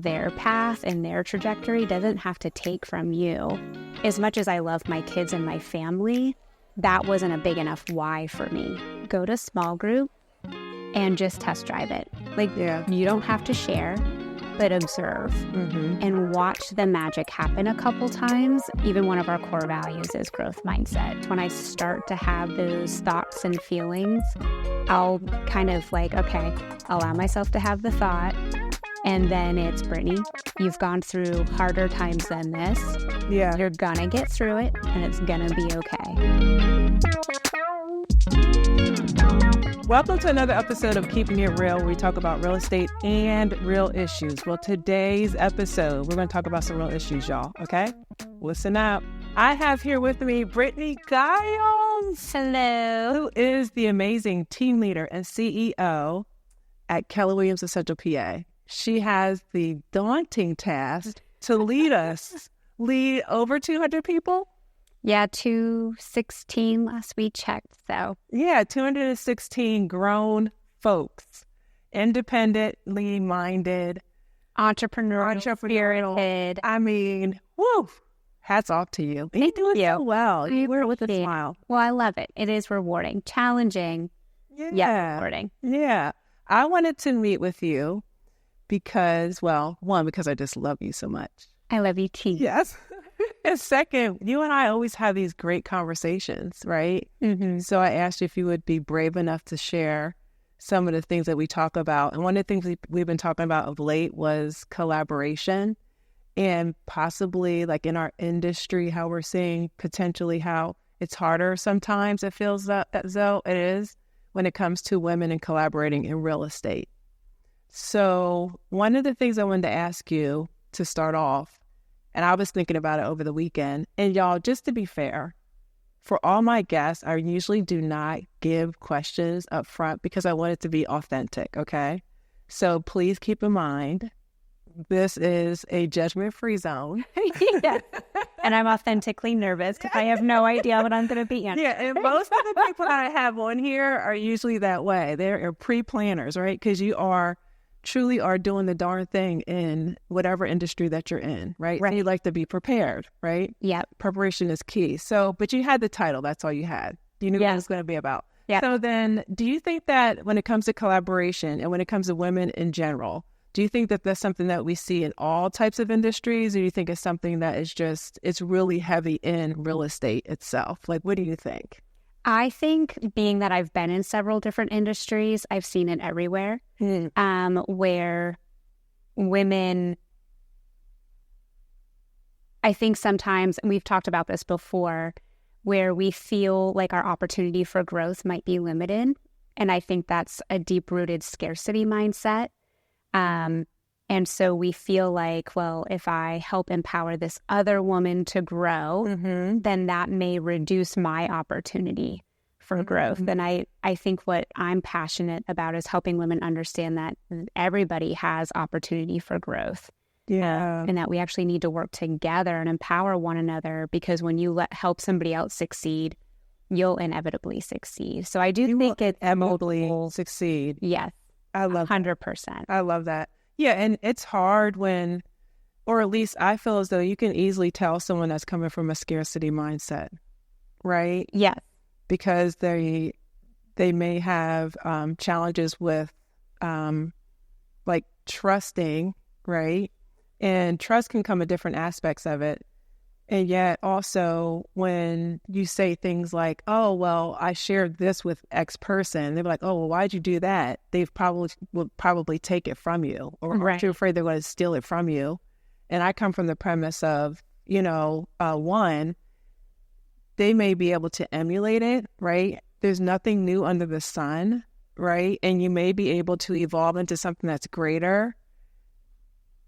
Their path and their trajectory doesn't have to take from you. As much as I love my kids and my family, that wasn't a big enough why for me. Go to small group and just test drive it. You don't have to share, but observe and watch the magic happen a couple times. Even one of our core values is growth mindset. When I start to have those thoughts and feelings, I'll kind of allow myself to have the thought. And then it's, Brittany, you've gone through harder times than this. Yeah. You're gonna get through it, and it's gonna be okay. Welcome to another episode of Keeping It Real, where we talk about real estate and real issues. Well, today's episode, we're going to talk about some real issues, y'all, okay? Listen up. I have here with me Brittany Guiles. Hello. Who is the amazing team leader and CEO at Keller Williams Central PA. She has the daunting task to lead over 200 people. Yeah, 216 last we checked, so. Yeah, 216 grown folks, independently minded, entrepreneurial spirited. I mean, woo, hats off to you. You're doing so well. You wear it with a smile. Well, I love it. It is rewarding, challenging, yet rewarding. Yeah. I wanted to meet with you because, because I just love you so much. I love you too. Yes. And second, you and I always have these great conversations, right? Mm-hmm. So I asked you if you would be brave enough to share some of the things that we talk about. And one of the things we've been talking about of late was collaboration, and possibly in our industry, how we're seeing potentially how it's harder sometimes. It feels as though it is when it comes to women and collaborating in real estate. So one of the things I wanted to ask you to start off, and I was thinking about it over the weekend. And y'all, just to be fair, for all my guests, I usually do not give questions up front because I want it to be authentic, okay? So please keep in mind, this is a judgment-free zone. Yeah. And I'm authentically nervous because I have no idea what I'm going to be answering. Yeah, and most of the people that I have on here are usually that way. They're pre-planners, right? Because you truly are doing the darn thing in whatever industry that you're in, right? And you like to be prepared, right? Yeah. Preparation is key. So, but you had the title. That's all you had. You knew what it was going to be about. Yeah. So then, do you think that when it comes to collaboration and when it comes to women in general, do you think that that's something that we see in all types of industries, or do you think it's something that is it's really heavy in real estate itself? What do you think? I think, being that I've been in several different industries, I've seen it everywhere, where women, I think sometimes, and we've talked about this before, where we feel like our opportunity for growth might be limited. And I think that's a deep-rooted scarcity mindset. And so we feel like, well, if I help empower this other woman to grow, then that may reduce my opportunity for growth. And I think what I'm passionate about is helping women understand that everybody has opportunity for growth. Yeah. And that we actually need to work together and empower one another, because when you help somebody else succeed, you'll inevitably succeed. So I do think it's inevitably succeed. Yes. I love 100%. I love that. Yeah, and it's hard when, or at least I feel as though you can easily tell someone that's coming from a scarcity mindset, right? Yes. Because they may have challenges with trusting, right? And trust can come in different aspects of it. And yet also when you say things like, oh, well, I shared this with X person, they're like, oh, well, why'd you do that? They will probably take it from you, or aren't you afraid they're going to steal it from you? And I come from the premise of, one, they may be able to emulate it, right? There's nothing new under the sun, right? And you may be able to evolve into something that's greater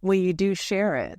when you do share it.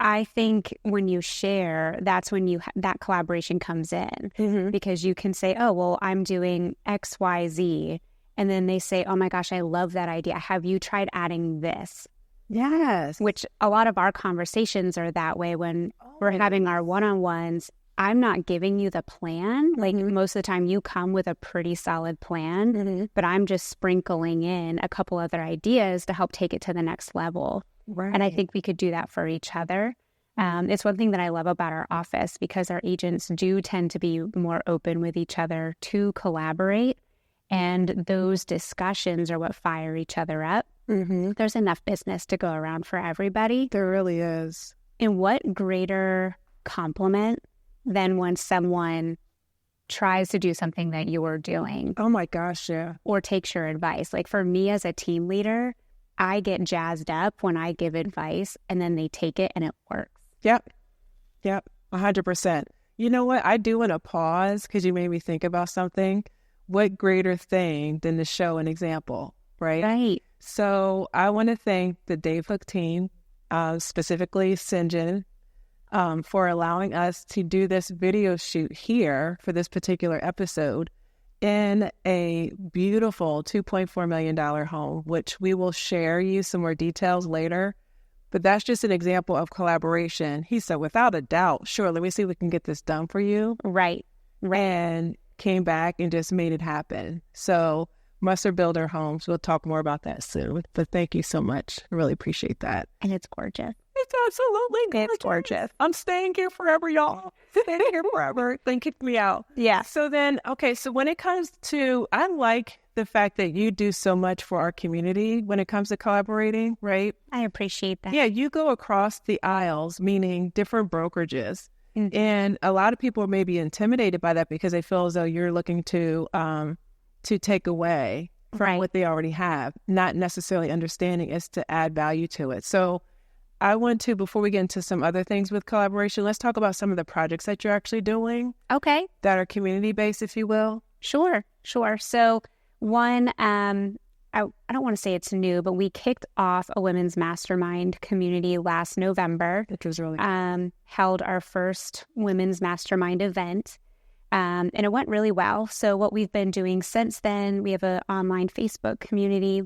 I think when you share, that's when that collaboration comes in, because you can say, oh, well, I'm doing X, Y, Z. And then they say, oh my gosh, I love that idea. Have you tried adding this? Yes. Which a lot of our conversations are that way when we're having our one-on-ones. I'm not giving you the plan. Most of the time you come with a pretty solid plan, but I'm just sprinkling in a couple other ideas to help take it to the next level. Right. And I think we could do that for each other. It's one thing that I love about our office, because our agents do tend to be more open with each other to collaborate. And those discussions are what fire each other up. Mm-hmm. There's enough business to go around for everybody. There really is. And what greater compliment than when someone tries to do something that you're doing? Oh my gosh, yeah. Or takes your advice. Like for me as a team leader, I get jazzed up when I give advice and then they take it and it works. Yep. 100%. You know what? I do want to pause because you made me think about something. What greater thing than to show an example, right? Right. So I want to thank the Dave Hook team, specifically Sinjin, for allowing us to do this video shoot here for this particular episode in a beautiful $2.4 million home, which we will share you some more details later. But that's just an example of collaboration. He said, without a doubt, sure, let me see if we can get this done for you. Right. And came back and just made it happen. So Musser Builder Homes, we'll talk more about that soon. But thank you so much. I really appreciate that. And it's gorgeous. It's absolutely gorgeous. It's gorgeous. I'm staying here forever, y'all. Staying here forever. Then kick me out. Yeah. So then, okay, so when it comes to, I like the fact that you do so much for our community when it comes to collaborating, right? I appreciate that. Yeah, you go across the aisles, meaning different brokerages. Mm-hmm. And a lot of people may be intimidated by that because they feel as though you're looking to take away from what they already have, not necessarily understanding is to add value to it. So I want to, before we get into some other things with collaboration, let's talk about some of the projects that you're actually doing. Okay. That are community-based, if you will. Sure. So one, I don't want to say it's new, but we kicked off a women's mastermind community last November. Which was really held our first women's mastermind event. And it went really well. So what we've been doing since then, we have an online Facebook community.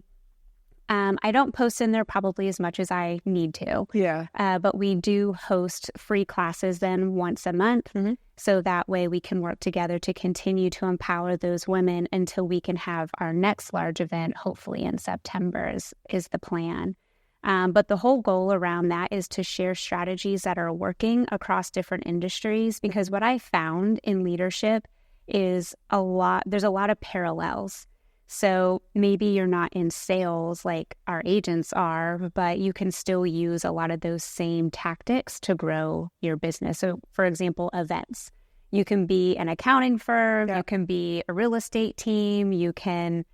I don't post in there probably as much as I need to. Yeah. But we do host free classes then once a month. Mm-hmm. So that way we can work together to continue to empower those women until we can have our next large event, hopefully in September is the plan. But the whole goal around that is to share strategies that are working across different industries, because what I found in leadership is there's a lot of parallels. So maybe you're not in sales like our agents are, but you can still use a lot of those same tactics to grow your business. So for example, events. You can be an accounting firm, you can be a real estate team, you can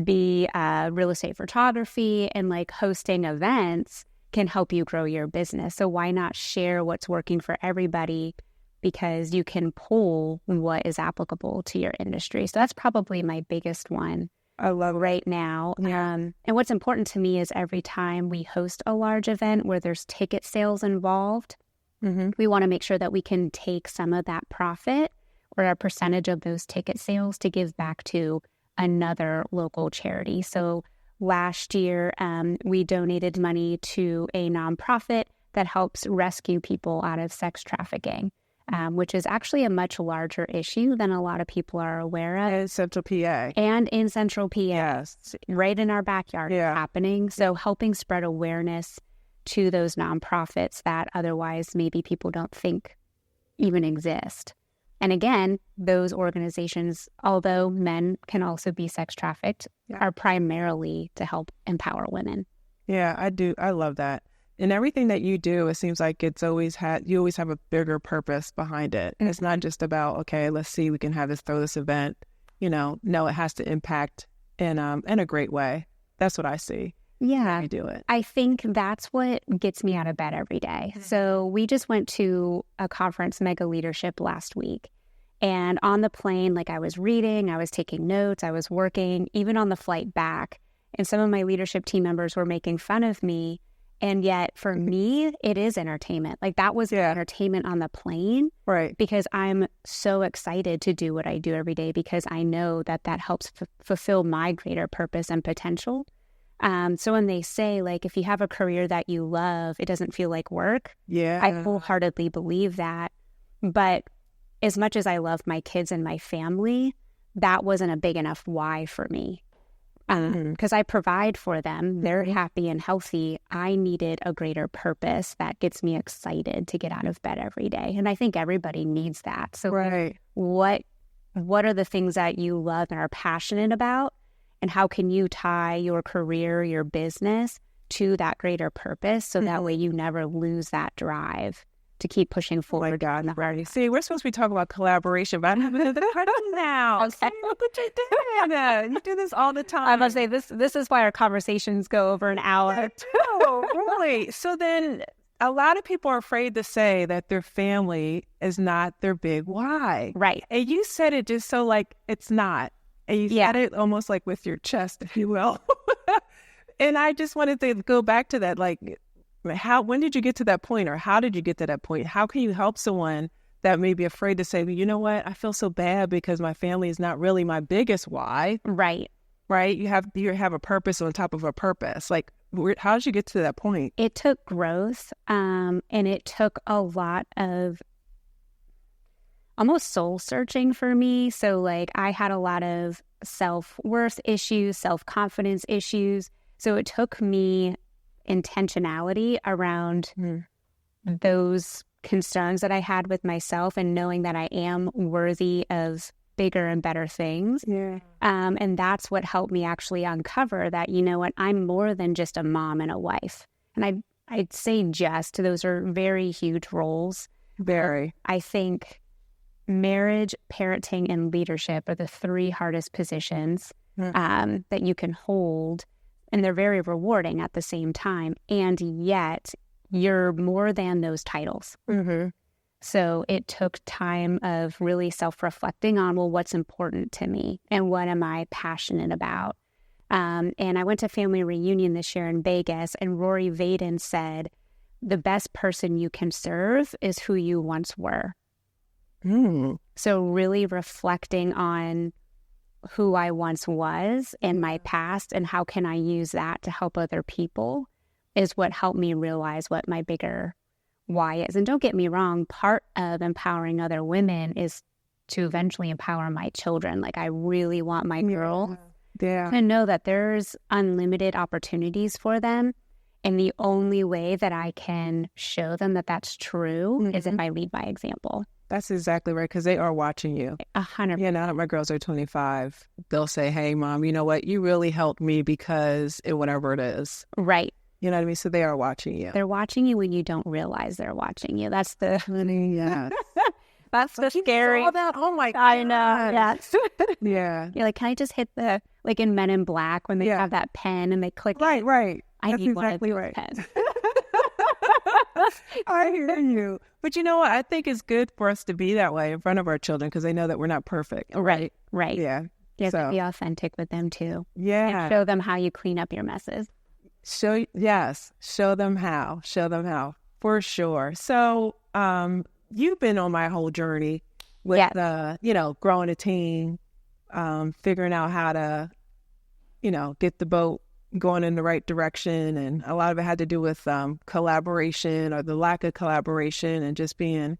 be real estate photography, and like hosting events can help you grow your business. So why not share what's working for everybody, because you can pull what is applicable to your industry. So that's probably my biggest one. I love right now. And what's important to me is every time we host a large event where there's ticket sales involved, we want to make sure that we can take some of that profit or a percentage of those ticket sales to give back to another local charity. So last year, we donated money to a nonprofit that helps rescue people out of sex trafficking, which is actually a much larger issue than a lot of people are aware of. In Central PA. And in Central PA. Yes. Right in our backyard happening. So helping spread awareness to those nonprofits that otherwise maybe people don't think even exist. And again, those organizations, although men can also be sex trafficked, are primarily to help empower women. Yeah, I do. I love that. And everything that you do, it seems like you always have a bigger purpose behind it. And it's not just about, okay, let's see, we can throw this event. No, it has to impact in a great way. That's what I see. Yeah. You do it. I think that's what gets me out of bed every day. So we just went to a conference, Mega Leadership, last week. And on the plane, like I was reading, I was taking notes, I was working, even on the flight back. And some of my leadership team members were making fun of me. And yet for me, it is entertainment. Like that was entertainment on the plane. Right. Because I'm so excited to do what I do every day, because I know that helps fulfill my greater purpose and potential. So when they say, like, if you have a career that you love, it doesn't feel like work. Yeah. I wholeheartedly believe that. But as much as I love my kids and my family, that wasn't a big enough why for me. because I provide for them. They're happy and healthy. I needed a greater purpose that gets me excited to get out of bed every day. And I think everybody needs that. So what are the things that you love and are passionate about? And how can you tie your career, your business to that greater purpose so that way you never lose that drive to keep pushing forward? Oh my God, see, we're supposed to be talking about collaboration, but I'm having the question now. Okay. See, look what you're doing. You do this all the time. I must say, this is why our conversations go over an hour. Oh, really? So then a lot of people are afraid to say that their family is not their big why. Right. And you said it just so like it's not. And you said it almost like with your chest, if you will. And I just wanted to go back to that, like, when did you get to that point, or how did you get to that point? How can you help someone that may be afraid to say, well, you know what, I feel so bad because my family is not really my biggest why. Right. Right? You have a purpose on top of a purpose. Like, how did you get to that point? It took growth, and it took a lot of almost soul searching for me. So like I had a lot of self-worth issues, self-confidence issues. So it took me intentionality around those concerns that I had with myself and knowing that I am worthy of bigger and better things. Yeah. And that's what helped me actually uncover that, you know what, I'm more than just a mom and a wife. And I'd say just, those are very huge roles. Very. I think marriage, parenting, and leadership are the three hardest positions that you can hold. And they're very rewarding at the same time. And yet you're more than those titles. So it took time of really self-reflecting on, well, what's important to me and what am I passionate about? And I went to family reunion this year in Vegas, and Rory Vaden said, the best person you can serve is who you once were. So really reflecting on who I once was in my past and how can I use that to help other people is what helped me realize what my bigger why is. And don't get me wrong, part of empowering other women is to eventually empower my children. Like, I really want my girl to know that there's unlimited opportunities for them. And the only way that I can show them that that's true is if I lead by example. That's exactly right, because they are watching you. 100%. Yeah, now that my girls are 25, they'll say, hey, Mom, you know what? You really helped me because whatever it is. Right. You know what I mean? So they are watching you. They're watching you when you don't realize they're watching you. That's the... Yeah. That's the scary... All that? Oh, my God. I know. Yes. Yeah. You're like, can I just hit the... Like in Men in Black, when they have that pen and they click... Right. I That's need exactly one of those pens. I hear you. But you know what? I think it's good for us to be that way in front of our children because they know that we're not perfect. Right. Yeah. You have to be authentic with them too. Yeah. And show them how you clean up your messes. Show them how, for sure. So you've been on my whole journey with, growing a team, figuring out how to, get the boat going in the right direction. And a lot of it had to do with collaboration or the lack of collaboration and just being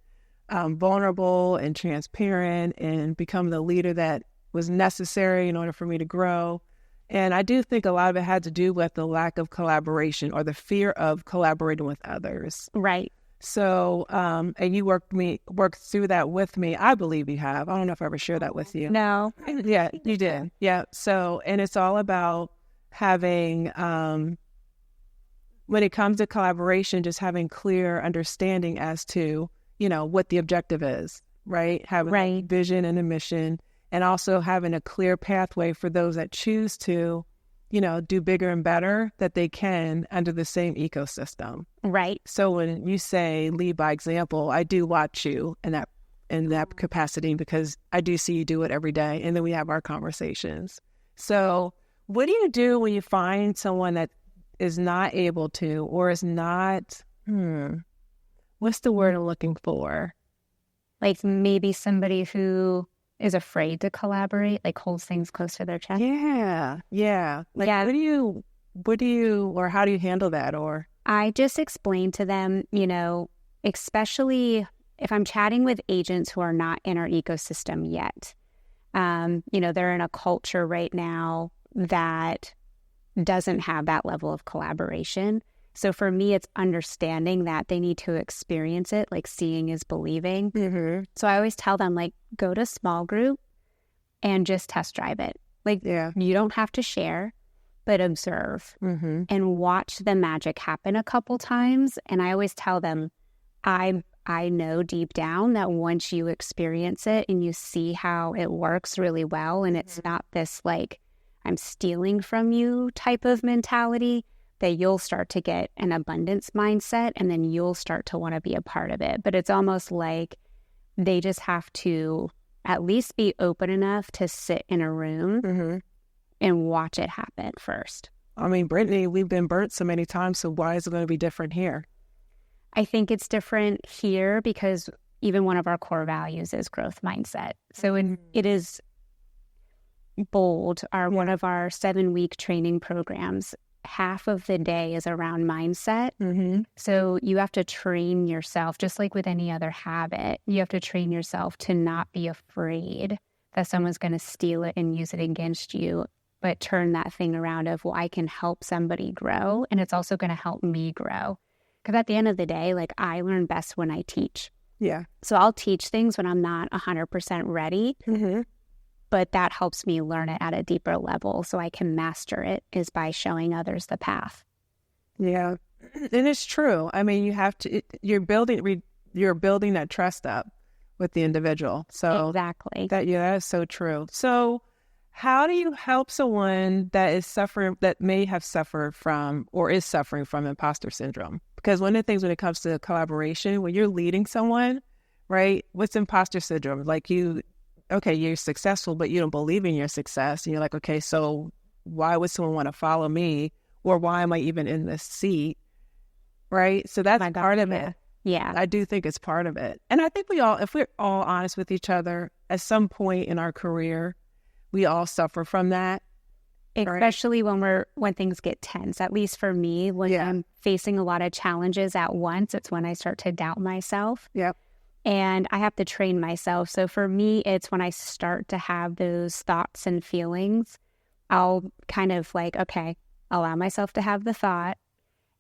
vulnerable and transparent and become the leader that was necessary in order for me to grow. And I do think a lot of it had to do with the lack of collaboration or the fear of collaborating with others. Right. So, and you worked through that with me. I believe you have. I don't know if I ever shared that with you. No. Yeah, you did. Yeah. So, and it's all about having, when it comes to collaboration, just having clear understanding as to, what the objective is, right? Having a vision and a mission, and also having a clear pathway for those that choose to, do bigger and better that they can under the same ecosystem. Right. So when you say lead by example, I do watch you in that capacity because I do see you do it every day. And then we have our conversations. So what do you do when you find someone that is not able to, or is not, what's the word I'm looking for? Like maybe somebody who is afraid to collaborate, like holds things close to their chest. Yeah. Like, what do you, or how do you handle that? Or I just explain to them, especially if I'm chatting with agents who are not in our ecosystem yet, they're in a culture right now that doesn't have that level of collaboration. So for me, it's understanding that they need to experience it, like seeing is believing. Mm-hmm. So I always tell them, like, go to small group and just test drive it. Like, you don't have to share, but observe and watch the magic happen a couple times. And I always tell them, I know deep down that once you experience it and you see how it works really well, and it's not this like, I'm stealing from you type of mentality, that you'll start to get an abundance mindset, and then you'll start to want to be a part of it. But it's almost like they just have to at least be open enough to sit in a room and watch it happen first. I mean, Brittany, we've been burnt so many times, so why is it going to be different here? I think it's different here because even one of our core values is growth mindset. So it is bold. One of our 7-week training programs, half of the day is around mindset. So you have to train yourself, just like with any other habit, you have to train yourself to not be afraid that someone's going to steal it and use it against you, but turn that thing around of, well, I can help somebody grow, and it's also going to help me grow. Because at the end of the day, like, I learn best when I teach. Yeah. So I'll teach things when I'm not 100% ready, but that helps me learn it at a deeper level so I can master it, is by showing others the path. Yeah. And it's true. I mean, you have to, you're building that trust up with the individual. So exactly. That is so true. So how do you help someone that may have suffered from or is suffering from imposter syndrome? Because one of the things when it comes to collaboration, when you're leading someone, right, what's imposter syndrome? Like you're successful, but you don't believe in your success. And you're like, okay, so why would someone want to follow me? Or why am I even in this seat? Right? So that's part of it. Yeah. I do think it's part of it. And I think if we're all honest with each other, at some point in our career, we all suffer from that. Especially when things get tense. At least for me, when I'm facing a lot of challenges at once, it's when I start to doubt myself. Yep. And I have to train myself. So for me, it's when I start to have those thoughts and feelings, I'll kind of like, okay, allow myself to have the thought.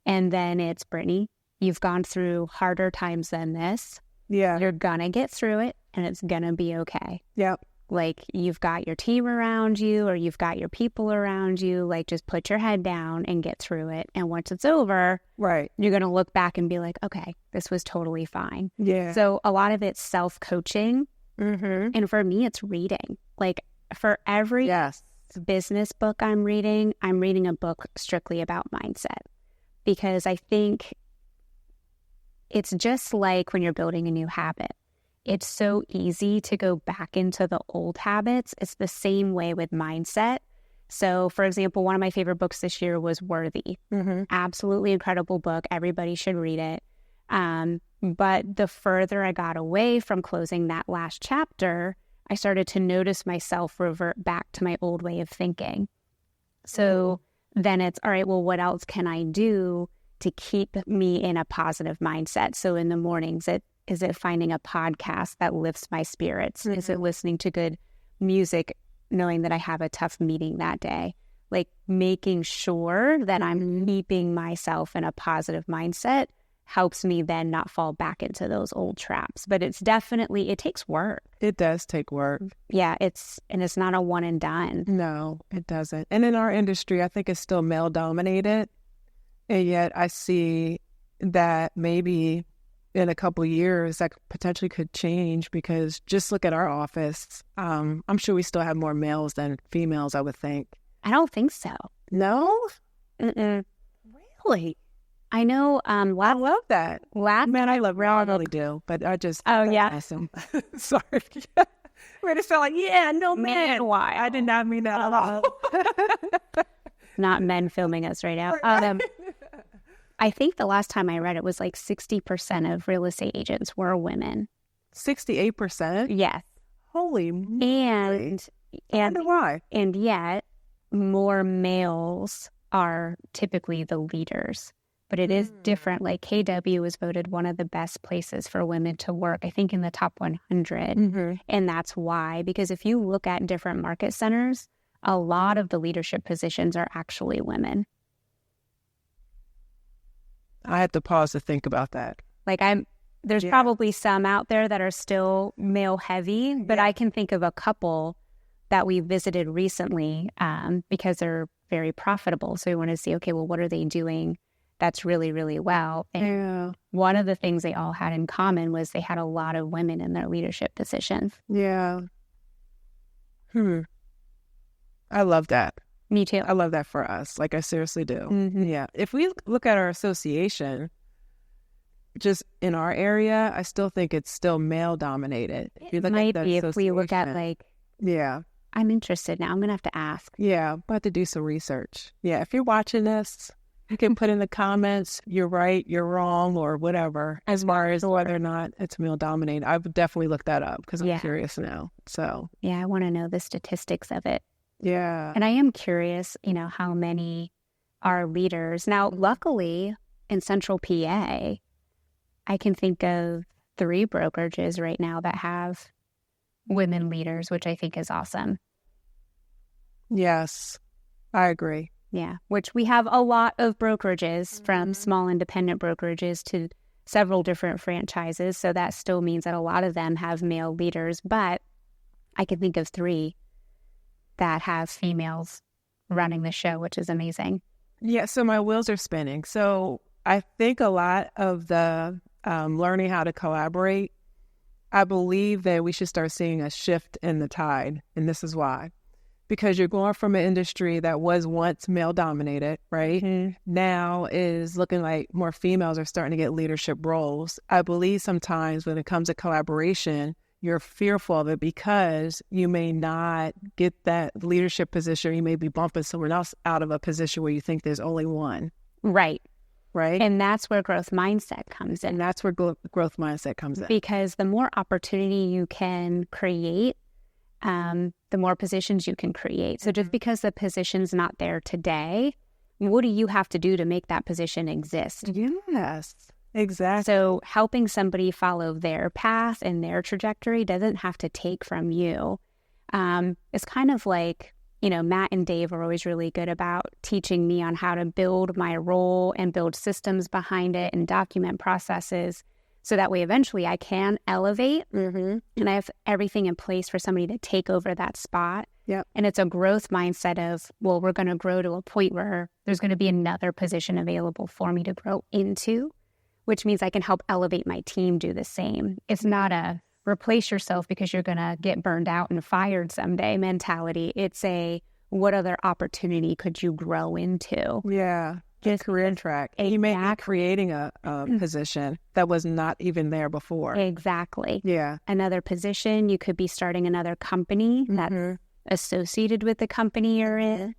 And then it's, Brittany, you've gone through harder times than this. Yeah. You're going to get through it, and it's going to be okay. Yep. Like, you've got your team around you, or you've got your people around you. Like, just put your head down and get through it. And once it's over, right, you're going to look back and be like, okay, this was totally fine. Yeah. So a lot of it's self-coaching. And for me, it's reading. Like, for every business book I'm reading a book strictly about mindset. Because I think it's just like when you're building a new habit. It's so easy to go back into the old habits. It's the same way with mindset. So, for example, one of my favorite books this year was Worthy. Absolutely incredible book. Everybody should read it. But the further I got away from closing that last chapter, I started to notice myself revert back to my old way of thinking. So then it's, all right, well, what else can I do to keep me in a positive mindset? So in the mornings, is it finding a podcast that lifts my spirits? Is it listening to good music, knowing that I have a tough meeting that day? Like, making sure that I'm keeping myself in a positive mindset helps me then not fall back into those old traps. But it takes work. It does take work. Yeah, it's not a one and done. No, it doesn't. And in our industry, I think it's still male dominated. And yet I see that maybe in a couple of years that potentially could change, because just look at our office. I'm sure we still have more males than females, I would think. I don't think so. No? Really? I know. I love that. Man, I really do. But I just... Oh, yeah. Awesome. Sorry. We just felt like, no, man. Why? I did not mean that at all. Not men filming us right now. I think the last time I read it was like 60% of real estate agents were women. 68%? Yes. Holy moly. And I wonder why. And yet more males are typically the leaders. But it is different. Like, KW was voted one of the best places for women to work, I think in the top 100. And that's why, because if you look at different market centers, a lot of the leadership positions are actually women. I had to pause to think about that. Like there's probably some out there that are still male heavy, but I can think of a couple that we visited recently because they're very profitable. So we want to see, okay, well, what are they doing that's really, really well? And one of the things they all had in common was they had a lot of women in their leadership positions. Yeah. I love that. Me too. I love that for us. Like, I seriously do. Mm-hmm. Yeah. If we look at our association, just in our area, I still think it's still male dominated. If we look at I'm interested now. I'm going to have to ask. Yeah. I'm about to do some research. Yeah. If you're watching this, you can put in the comments, you're right, you're wrong, or whatever, as far as whether or not it's male dominated. I would definitely look that up because I'm curious now. So, yeah, I want to know the statistics of it. Yeah. And I am curious, how many are leaders. Now, luckily, in Central PA, I can think of 3 brokerages right now that have women leaders, which I think is awesome. Yes, I agree. Yeah, which we have a lot of brokerages, from small independent brokerages to several different franchises. So that still means that a lot of them have male leaders, but I can think of 3 that have females running the show, which is amazing. Yeah, so my wheels are spinning. So I think a lot of the learning how to collaborate, I believe that we should start seeing a shift in the tide. And this is why. Because you're going from an industry that was once male-dominated, right? Mm-hmm. Now is looking like more females are starting to get leadership roles. I believe sometimes when it comes to collaboration, you're fearful of it because you may not get that leadership position. You may be bumping someone else out of a position where you think there's only one. Right. Right. And that's where growth mindset comes in. And that's where growth mindset comes in. Because the more opportunity you can create, the more positions you can create. So just because the position's not there today, what do you have to do to make that position exist? Yes, exactly. So helping somebody follow their path and their trajectory doesn't have to take from you. It's kind of like, Matt and Dave are always really good about teaching me on how to build my role and build systems behind it and document processes. So that way, eventually, I can elevate, and I have everything in place for somebody to take over that spot. Yep. And it's a growth mindset of, well, we're going to grow to a point where there's going to be another position available for me to grow into, which means I can help elevate my team do the same. It's not a replace yourself because you're going to get burned out and fired someday mentality. It's a, what other opportunity could you grow into? Yeah. Just career track. Exactly. You may be creating a position that was not even there before. Exactly. Yeah. Another position, you could be starting another company that's associated with the company you're in.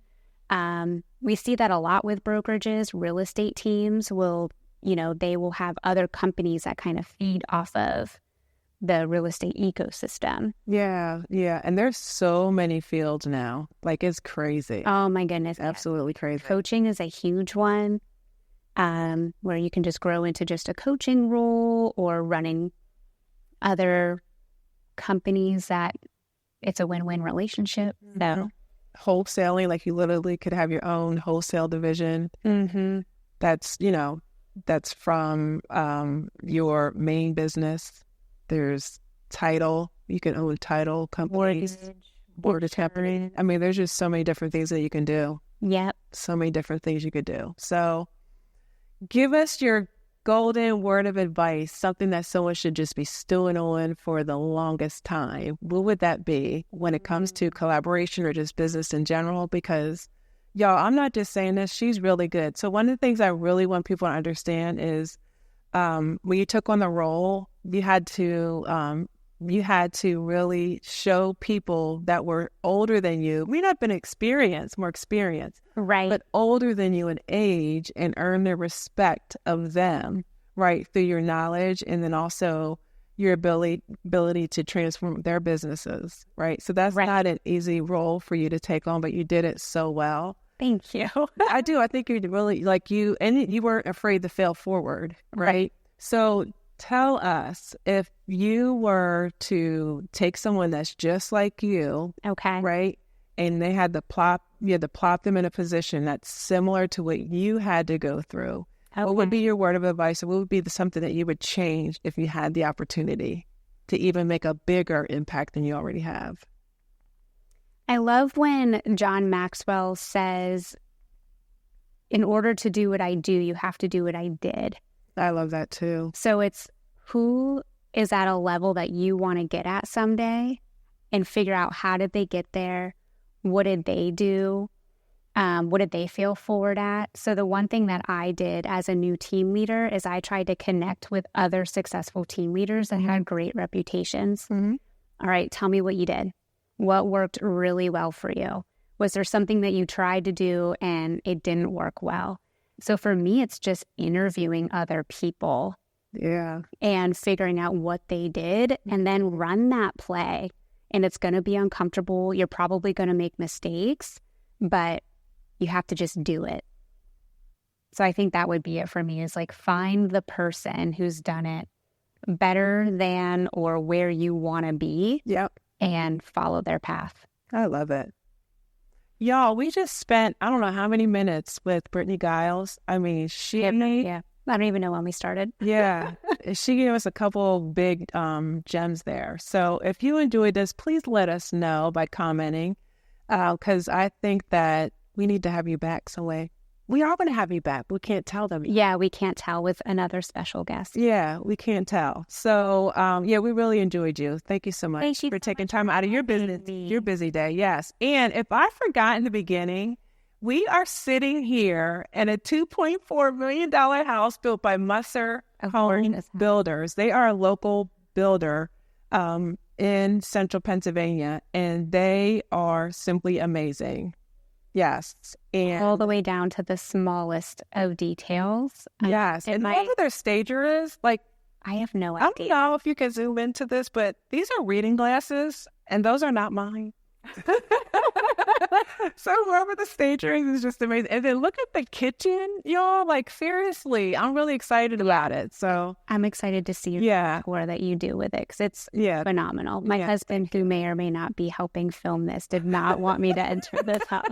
We see that a lot with brokerages. Real estate teams will, they will have other companies that kind of feed off of the real estate ecosystem. Yeah, yeah. And there's so many fields now. Like, it's crazy. Oh, my goodness. Absolutely crazy. Coaching is a huge one, where you can just grow into just a coaching role or running other companies that it's a win-win relationship. So wholesaling, like you literally could have your own wholesale division. That's, that's from your main business. There's title. You can own title companies. Mortgage company. I mean, there's just so many different things that you can do. Yep. So many different things you could do. So give us your golden word of advice, something that someone should just be stewing on for the longest time. What would that be when it comes to collaboration or just business in general? Because, y'all, I'm not just saying this. She's really good. So one of the things I really want people to understand is when you took on the role, you had to really show people that were older than you, may not have been more experienced, right, but older than you in age, and earn the respect of them, right, through your knowledge and then also your ability to transform their businesses, right? So that's not an easy role for you to take on, but you did it so well. Thank you. I do. I think you really, and you weren't afraid to fail forward, right? So tell us, if you were to take someone that's just like you, okay, right, and they had to plop them in a position that's similar to what you had to go through, what would be your word of advice, or what would be something that you would change if you had the opportunity to even make a bigger impact than you already have? I love when John Maxwell says, in order to do what I do, you have to do what I did. I love that too. So it's who is at a level that you want to get at someday, and figure out how did they get there? What did they do? What did they feel forward at? So the one thing that I did as a new team leader is I tried to connect with other successful team leaders that had great reputations. Mm-hmm. All right, tell me what you did. What worked really well for you? Was there something that you tried to do and it didn't work well? So for me, it's just interviewing other people. Yeah. And figuring out what they did, and then run that play. And it's going to be uncomfortable. You're probably going to make mistakes, but you have to just do it. So I think that would be it for me, is like find the person who's done it better than or where you want to be. Yep. And follow their path. I love it. Y'all, we just spent, I don't know how many minutes with Brittany Guiles. I mean, Yeah. I don't even know when we started. Yeah. She gave us a couple big gems there. So if you enjoyed this, please let us know by commenting, because I think that we need to have you back some way. We are going to have you back. We can't tell them. Yeah, we can't tell with another special guest. Yeah, we can't tell. So, yeah, we really enjoyed you. Thank you so much for taking time out of your busy day. Yes. And if I forgot in the beginning, we are sitting here in a $2.4 million house built by Musser Home Builders. They are a local builder in central Pennsylvania, and they are simply amazing. Yes. And all the way down to the smallest of details. Yes. And whoever their stager is, like, I have no idea. I don't know if you can zoom into this, but these are reading glasses, and those are not mine. So whoever the stager is just amazing. And then look at the kitchen, y'all. Like, seriously, I'm really excited about it. So I'm excited to see the tour that you do with it, because it's phenomenal. My husband, who may or may not be helping film this, did not want me to enter this house.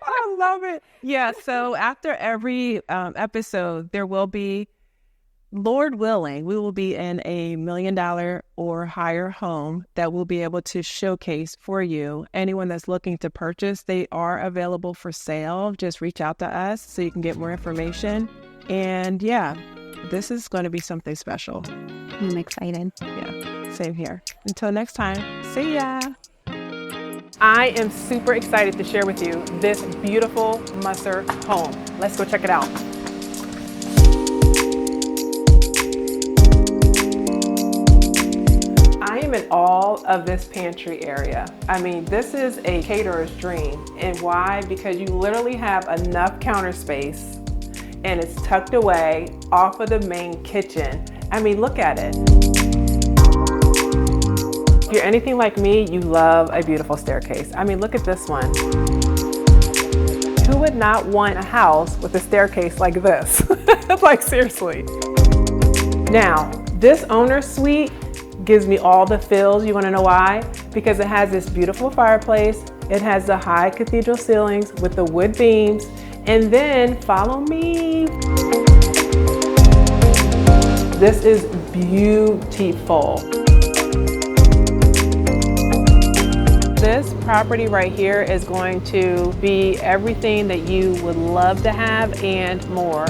I love it. Yeah, so after every episode, there will be, Lord willing, we will be in a $1 million or higher home that we'll be able to showcase for you. Anyone that's looking to purchase, they are available for sale. Just reach out to us so you can get more information. And yeah, this is going to be something special. I'm excited. Yeah, same here. Until next time, see ya. I am super excited to share with you this beautiful Musser home. Let's go check it out. I am in awe of this pantry area. I mean, this is a caterer's dream. And why? Because you literally have enough counter space, and it's tucked away off of the main kitchen. I mean, look at it. If you're anything like me, you love a beautiful staircase. I mean, look at this one. Who would not want a house with a staircase like this? Like, seriously. Now, this owner's suite gives me all the feels. You want to know why? Because it has this beautiful fireplace. It has the high cathedral ceilings with the wood beams. And then, follow me. This is beautiful. This property right here is going to be everything that you would love to have and more.